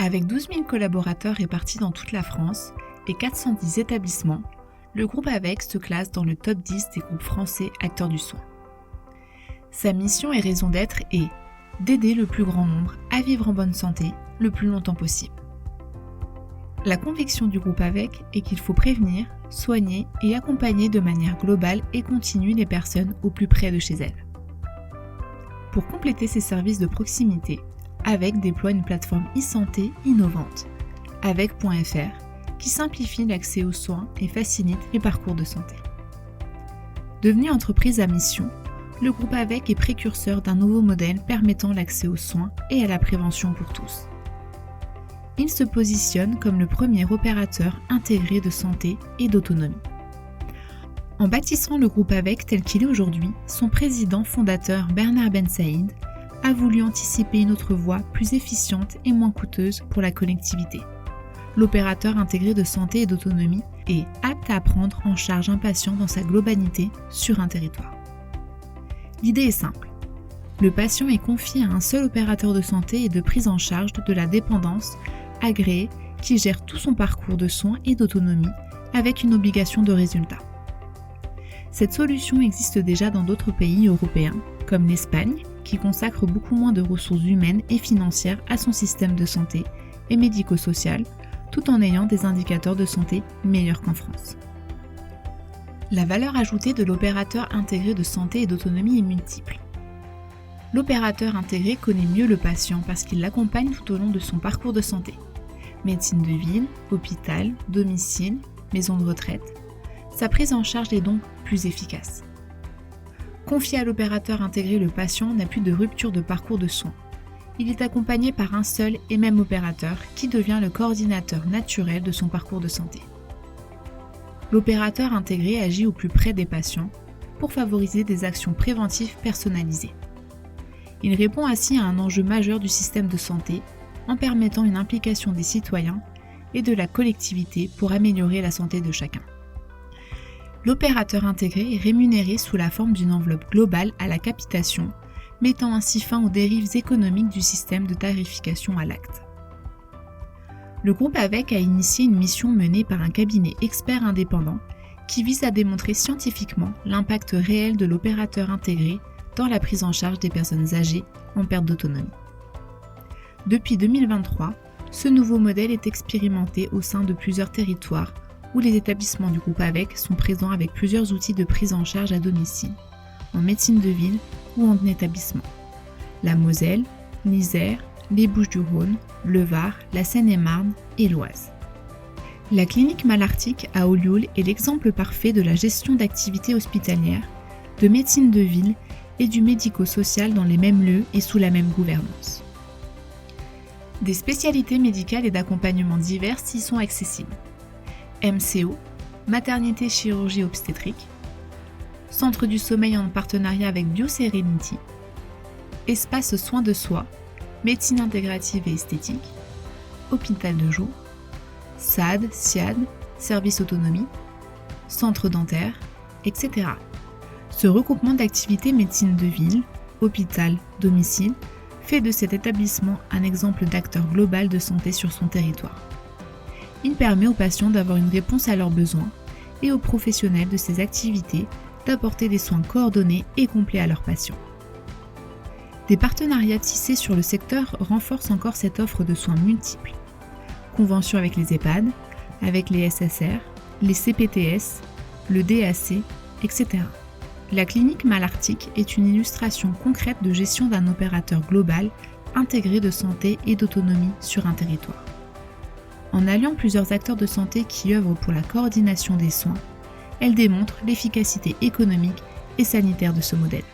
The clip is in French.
Avec 12 000 collaborateurs répartis dans toute la France et 410 établissements, le groupe AVEC se classe dans le top 10 des groupes français acteurs du soin. Sa mission et raison d'être est d'aider le plus grand nombre à vivre en bonne santé le plus longtemps possible. La conviction du groupe AVEC est qu'il faut prévenir, soigner et accompagner de manière globale et continue les personnes au plus près de chez elles. Pour compléter ces services de proximité, AVEC déploie une plateforme e-santé innovante, avec.fr, qui simplifie l'accès aux soins et facilite les parcours de santé. Devenu entreprise à mission, le groupe AVEC est précurseur d'un nouveau modèle permettant l'accès aux soins et à la prévention pour tous. Il se positionne comme le premier opérateur intégré de santé et d'autonomie. En bâtissant le groupe AVEC tel qu'il est aujourd'hui, son président fondateur Bernard Ben Saïd a voulu anticiper une autre voie plus efficiente et moins coûteuse pour la collectivité. L'opérateur intégré de santé et d'autonomie est apte à prendre en charge un patient dans sa globalité sur un territoire. L'idée est simple. Le patient est confié à un seul opérateur de santé et de prise en charge de la dépendance agréé qui gère tout son parcours de soins et d'autonomie avec une obligation de résultat. Cette solution existe déjà dans d'autres pays européens, comme l'Espagne, qui consacre beaucoup moins de ressources humaines et financières à son système de santé et médico-social, tout en ayant des indicateurs de santé meilleurs qu'en France. La valeur ajoutée de l'opérateur intégré de santé et d'autonomie est multiple. L'opérateur intégré connaît mieux le patient parce qu'il l'accompagne tout au long de son parcours de santé. Médecine de ville, hôpital, domicile, maison de retraite. Sa prise en charge est donc plus efficace. Confié à l'opérateur intégré, le patient n'a plus de rupture de parcours de soins. Il est accompagné par un seul et même opérateur qui devient le coordinateur naturel de son parcours de santé. L'opérateur intégré agit au plus près des patients pour favoriser des actions préventives personnalisées. Il répond ainsi à un enjeu majeur du système de santé en permettant une implication des citoyens et de la collectivité pour améliorer la santé de chacun. L'opérateur intégré est rémunéré sous la forme d'une enveloppe globale à la capitation, mettant ainsi fin aux dérives économiques du système de tarification à l'acte. Le groupe AVEC a initié une mission menée par un cabinet expert indépendant qui vise à démontrer scientifiquement l'impact réel de l'opérateur intégré dans la prise en charge des personnes âgées en perte d'autonomie. Depuis 2023, ce nouveau modèle est expérimenté au sein de plusieurs territoires où les établissements du groupe AVEC sont présents avec plusieurs outils de prise en charge à domicile, en médecine de ville ou en établissement. La Moselle, l'Isère, les Bouches-du-Rhône, le Var, la Seine-et-Marne et l'Oise. La clinique Malartic à Ollioules est l'exemple parfait de la gestion d'activités hospitalières, de médecine de ville et du médico-social dans les mêmes lieux et sous la même gouvernance. Des spécialités médicales et d'accompagnement diverses y sont accessibles. MCO, maternité chirurgie obstétrique, centre du sommeil en partenariat avec BioSerenity, espace soins de soi, médecine intégrative et esthétique, hôpital de jour, SAD, SIAD, service autonomie, centre dentaire, etc. Ce regroupement d'activités médecine de ville, hôpital, domicile fait de cet établissement un exemple d'acteur global de santé sur son territoire. Il permet aux patients d'avoir une réponse à leurs besoins et aux professionnels de ces activités d'apporter des soins coordonnés et complets à leurs patients. Des partenariats tissés sur le secteur renforcent encore cette offre de soins multiples. Conventions avec les EHPAD, avec les SSR, les CPTS, le DAC, etc. La clinique Malartic est une illustration concrète de gestion d'un opérateur global intégré de santé et d'autonomie sur un territoire. En alliant plusieurs acteurs de santé qui œuvrent pour la coordination des soins, elle démontre l'efficacité économique et sanitaire de ce modèle.